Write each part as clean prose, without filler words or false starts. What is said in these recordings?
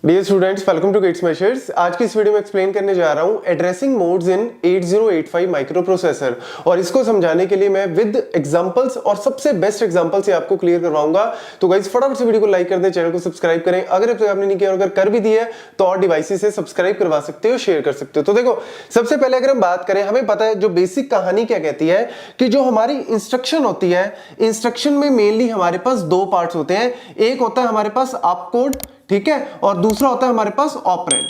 Dear students, welcome to Gate Smashers. आज की इस वीडियो में एक्सप्लेन करने जा रहा हूं एड्रेसिंग मोड्स इन 8085 माइक्रो प्रोसेसर, और इसको समझाने के लिए मैं विद एग्जांपल्स और सबसे बेस्ट एग्जांपल से आपको क्लियर करवाऊंगा। तो गाइस फटाफट से वीडियो को लाइक कर दें, चैनल को सब्सक्राइब करें अगर अब तक आपने नहीं किया, और अगर कर भी दिया है तो और डिवाइसेस से सब्सक्राइब करवा सकते हो, शेयर कर सकते हो। तो देखो, सबसे पहले अगर हम बात करें, हमें पता है जो बेसिक कहानी क्या कहती है कि जो हमारी इंस्ट्रक्शन होती है, इंस्ट्रक्शन में मेनली हमारे पास दो पार्ट्स होते हैं। एक होता है हमारे पास ऑप कोड, ठीक है, और दूसरा होता है हमारे पास ऑपरेंड।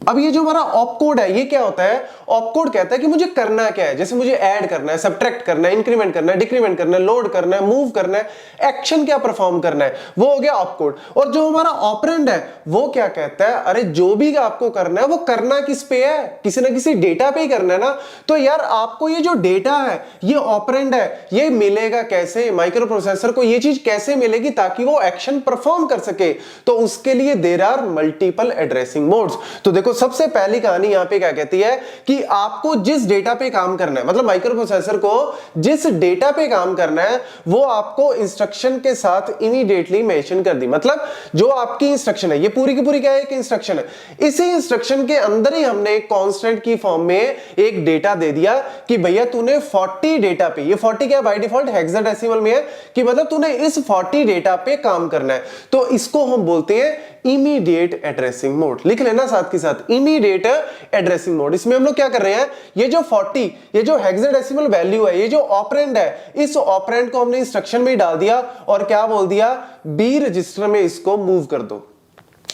अब ये जो हमारा ऑप कोड है, ये क्या होता है? ऑप कोड कहता है कि मुझे करना क्या है, जैसे मुझे ऐड करना है, सब्ट्रैक्ट करना है, इंक्रीमेंट करना है, डिक्रीमेंट करना है, लोड करना है, मूव करना है, एक्शन क्या परफॉर्म करना है, वो हो गया ऑप कोड। और जो हमारा ऑपरेंड है वो क्या कहता है? अरे जो भी आपको करना है वो करना किस पे है? किसी ना किसी डेटा पे ही करना है ना। तो यार आपको ये जो डेटा है, ये ऑपरेंड है, ये मिलेगा कैसे? माइक्रो प्रोसेसर को ये चीज कैसे मिलेगी ताकि वो एक्शन परफॉर्म कर सके? तो उसके लिए there are multiple addressing modes. तो देखो, सबसे पहली कहानी यहां पे क्या कहती है कि आपको जिस डेटा पे काम करना है, मतलब माइक्रो प्रोसेसर को जिस डेटा पे काम करना है, वो आपको इंस्ट्रक्शन के साथ इमीडिएटली मेंशन कर दी। मतलब जो आपकी इंस्ट्रक्शन है, ये पूरी की पूरी क्या है? एक इंस्ट्रक्शन है। इसी इंस्ट्रक्शन के अंदर ही हमने एक कांस्टेंट की फॉर्म में एक डेटा दे दिया कि भैया तूने 40 डेटा पे, ये 40 क्या बाय डिफॉल्ट हेक्साडेसिमल में है, कि मतलब तूने इस 40 डेटा पे काम करना है। तो इसको हम बोलते हैं इमीडिएट एड्रेसिंग मोड। लिख लेना साथ के साथ, इमीडिएट एड्रेसिंग मोड। इसमें हम लोग क्या कर रहे हैं, ये जो 40, ये जो हेक्साडेसिमल वैल्यू है, ये जो ऑपरेंड है, इस ऑपरेंड को हमने इंस्ट्रक्शन में ही डाल दिया और क्या बोल दिया? बी रजिस्टर में इसको मूव कर दो।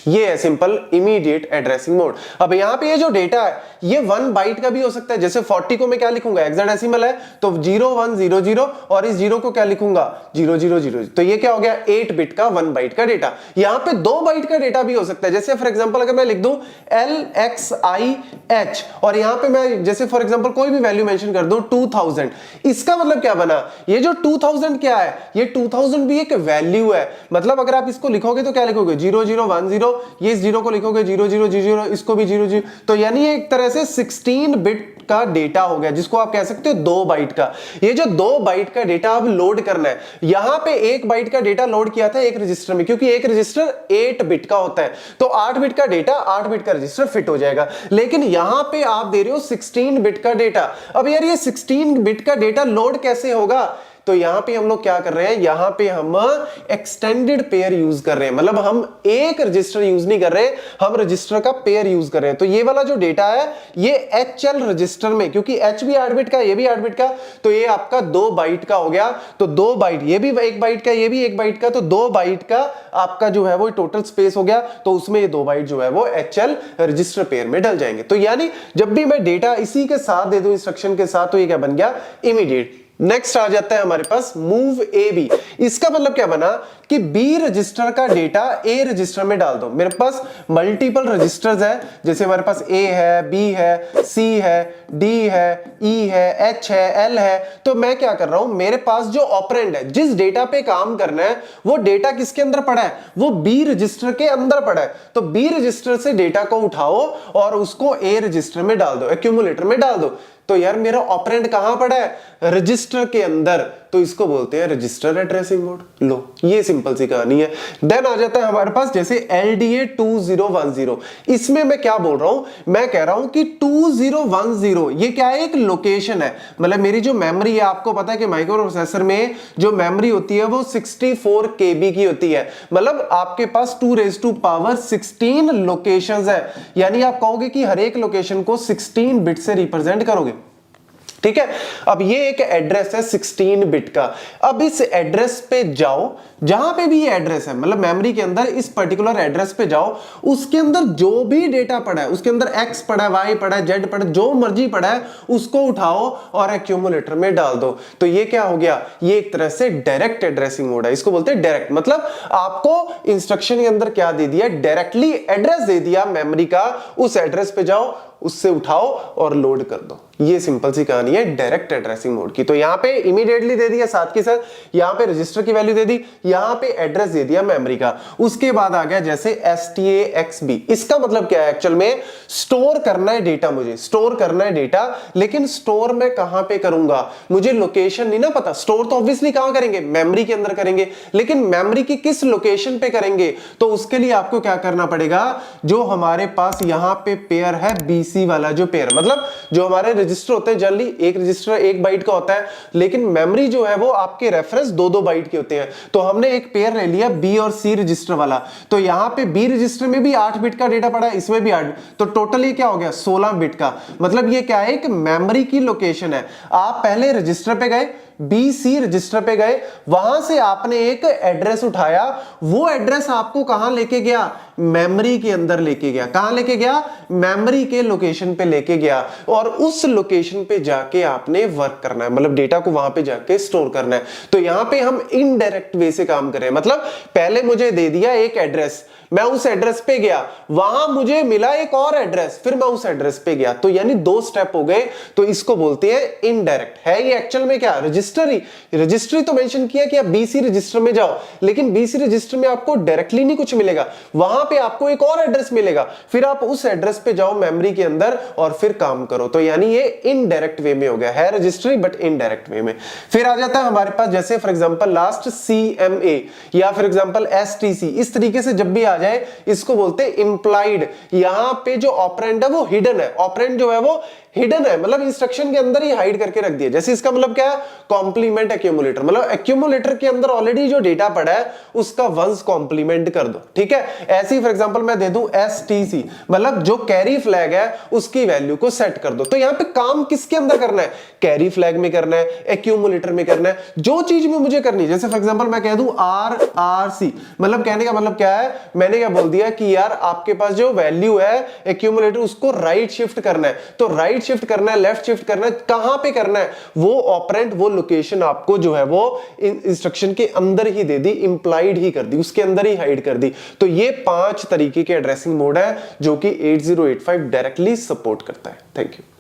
ये है सिंपल इमीडिएट एड्रेसिंग मोड। अब यहां पे ये जो डेटा है, ये 1 बाइट का भी हो सकता है। जैसे 40 को मैं क्या लिखूंगा? हेक्साडेसिमल है तो 0100, और इस 0 को क्या लिखूंगा? 0000। तो ये क्या हो गया? 8 बिट का 1 बाइट का डेटा। यहां पे 2 बाइट का डेटा भी हो सकता है। जैसे फॉर एग्जांपल अगर मैं लिख दूं LXIH, और यहां पे मैं जैसे फॉर एग्जांपल कोई भी वैल्यू मेंशन कर दूं 2000, इसका मतलब क्या बना? ये जो 2000 क्या है? ये 2000 भी एक वैल्यू है। मतलब अगर आप इसको लिखोगे तो क्या लिखोगे? 0010, ये इस 0 को लिखोगे 0000, इसको भी 00। तो यानी ये एक तरह से 16 बिट का डेटा हो गया, जिसको आप कह सकते हो 2 बाइट का। ये जो 2 बाइट का डेटा अब लोड करना है, यहां पे 1 बाइट का डेटा लोड किया था एक रजिस्टर में, क्योंकि एक रजिस्टर 8 बिट का होता है, तो 8 बिट का डेटा 8 बिट का रजिस्टर फिट हो जाएगा। लेकिन यहां पे आप दे रहे हो 16 बिट का डेटा। अब यार ये 16 बिट का डेटा लोड कैसे होगा? तो यहां पे हम लोग क्या कर रहे हैं, यहां पे हम एक्सटेंडेड पेयर यूज कर रहे हैं। मतलब हम एक रजिस्टर यूज नहीं कर रहे, हम रजिस्टर का पेयर यूज कर रहे हैं। तो ये वाला जो डेटा है, ये HL रजिस्टर में, क्योंकि H भी 8 बिट का, ये भी 8 बिट का, तो ये आपका 2 बाइट का हो गया। तो 2 बाइट, ये भी 1 बाइट का, ये भी 1 बाइट का, तो 2 बाइट का आपका जो है वो टोटल स्पेस हो गया। तो उसमें ये 2 बाइट जो है वो HL रजिस्टर पेयर में डल जाएंगे। तो यानी जब भी मैं डेटा इसी के साथ दे दूं, इंस्ट्रक्शन के साथ, तो ये क्या बन गया? इमीडिएट। नेक्स्ट आ जाता है हमारे पास मूव ए बी। इसका मतलब क्या बना कि बी रजिस्टर का डेटा ए रजिस्टर में डाल दो। मेरे पास मल्टीपल रजिस्टर्स है, जैसे हमारे पास ए है, बी है, सी है, डी है, ई है, एच है, एल है। तो मैं क्या कर रहा हूं, मेरे पास जो ऑपरेंड है, जिस डेटा पे काम करना है, वो डेटा किसके अंदर पड़ा है? वो बी रजिस्टर के अंदर पड़ा है। तो बी रजिस्टर से डेटा को उठाओ और उसको ए रजिस्टर में डाल दो, एक्यूमुलेटर में डाल दो। तो यार मेरा ऑपरेंड कहां पड़ा है? रजिस्टर के अंदर। तो इसको बोलते हैं रजिस्टर एड्रेसिंग मोड। लो, ये सिंपल सी कहानी है। देन आ जाता है हमारे पास जैसे LDA 2010। इसमें मैं क्या बोल रहा हूं? मैं कह रहा हूं कि 2010 ये क्या है? एक लोकेशन है। मतलब मेरी जो मेमोरी है, आपको पता है कि माइक्रो प्रोसेसर में जो मेमोरी होती है वो 64 KB की होती है। मतलब आपके पास 2⁻16 लोकेशंस है। यानी आप कहोगे कि हर एक लोकेशन को 16 बिट से रिप्रेजेंट करोगे, ठीक है। अब ये एक एड्रेस है 16 बिट का। अब इस एड्रेस पे जाओ, जहां पे भी ये एड्रेस है, मतलब मेमोरी के अंदर इस पर्टिकुलर एड्रेस पे जाओ, उसके अंदर जो भी डेटा पड़ा है, उसके अंदर X पड़ा है, Y पड़ा है, Z पड़ा है, जो मर्जी पड़ा है, उसको उठाओ और एक्यूमुलेटर में डाल दो। तो ये क्या हो गया? ये एक तरह से डायरेक्ट एड्रेसिंग मोड है। इसको बोलते हैं डायरेक्ट। मतलब आपको इंस्ट्रक्शन के अंदर क्या दे दिया? डायरेक्टली एड्रेस दे दिया मेमोरी का, उस एड्रेस पे जाओ, उससे उठाओ और लोड कर दो। ये सिंपल सी कहानी है डायरेक्ट एड्रेसिंग मोड की। तो यहां पे इमीडिएटली दे दिया, साथ के साथ यहां पे रजिस्टर की वैल्यू दे दी, यहां पे एड्रेस दे दिया मेमोरी का। उसके बाद आ गया जैसे STAXB, इसका मतलब क्या है, एक्चुअल में स्टोर करना है डेटा, मुझे स्टोर करना है डेटा, लेकिन स्टोर मैं कहां पे करूंगा, मुझे लोकेशन नहीं ना पता। स्टोर तो ऑब्वियसली कहां करेंगे, मेमोरी के अंदर करेंगे, लेकिन मेमोरी की किस लोकेशन पे करेंगे, तो उसके लिए आपको क्या करना पड़ेगा, जो हमारे पास यहां पे पेयर है BC वाला, जो पेयर मतलब जो हमारे रजिस्टर होते हैं, जनरली एक रजिस्टर 1 बाइट का होता है, लेकिन मेमोरी जो है वो आपके रेफरेंस 2-2 बाइट के होते हैं। तो हमने एक पेयर ले लिया B और C रजिस्टर वाला, तो यहां पे B रजिस्टर में भी 8 बिट का डेटा पड़ा है, इसमें भी 8, तो टोटल ये क्या हो गया 16 बिट का। मतलब ये क्या है, एक मेमोरी की लोकेशन है। आप पहले रजिस्टर पे गए, BC रजिस्टर पे गए, वहां से आपने एक एड्रेस उठाया, वो एड्रेस आपको कहां लेके गया, मेमोरी के अंदर लेके गया। कहां लेके गया, मेमोरी के लोकेशन पे लेके गया, और उस लोकेशन पे जाके आपने वर्क करना है, मतलब डेटा को वहां पे जाके स्टोर करना है। तो यहां पे हम इनडायरेक्ट वे से काम करें, मतलब पहले मुझे दे दिया एक एड्रेस, मैं उस एड्रेस पे गया, वहां मुझे मिला एक और एड्रेस, फिर मैं उस एड्रेस पे गया, तो यानी 2 स्टेप हो गए, तो इसको बोलते हैं इनडायरेक्ट। है ये एक्चुअल में क्या, रजिस्टर ही तो मेंशन किया कि आप BC रजिस्टर में जाओ, लेकिन BC रजिस्टर में आपको डायरेक्टली नहीं कुछ मिलेगा, वहां पे आपको एक और एड्रेस मिलेगा, फिर आप उस एड्रेस पे जाओ मेमोरी के अंदर और फिर काम करो। तो यानी ये इनडायरेक्ट वे में हो गया, है रजिस्ट्री बट इनडायरेक्ट वे में। फिर आ जाता है हमारे पास जैसे फॉर एग्जांपल लास्ट CMA या फॉर एग्जांपल STC, इस तरीके से जब भी आ जाए इसको बोलते हैं इंप्लाइड। यहां पे जो ऑपरेंड है वो हिडन है, ऑपरेंड जो है वो हिडन है, मतलब इंस्ट्रक्शन के अंदर ही हाइड करके रख दिया। जैसे इसका मतलब क्या है, कॉम्प्लीमेंट एक्यूमुलेटर, मतलब एक्यूमुलेटर के अंदर ऑलरेडी जो डेटा पड़ा है उसका वंस कॉम्प्लीमेंट कर दो, ठीक है। ऐसे ही फॉर एग्जांपल मैं दे दूं STC, मतलब जो कैरी फ्लैग है उसकी वैल्यू को सेट कर दो। तो यहां पे काम किसके अंदर करना है, कैरी फ्लैग में करना है, एक्यूमुलेटर में करना है, जो चीज में मुझे करनी है। जैसे फॉर एग्जांपल मैं कह दूं RRC, मतलब कहने का मतलब क्या है, मैंने क्या बोल दिया कि यार आपके पास जो वैल्यू है एक्यूमुलेटर उसको राइट शिफ्ट करना है, तो राइट शिफ्ट करना है, लेफ्ट शिफ्ट करना है, कहां पे करना है, वो ऑपरेंड वो लोकेशन आपको जो है वो इंस्ट्रक्शन के अंदर ही दे दी, इंप्लाइड ही कर दी, उसके अंदर ही हाइड कर दी। तो ये 5 तरीके के एड्रेसिंग मोड है जो कि 8085 डायरेक्टली सपोर्ट करता है। Thank you.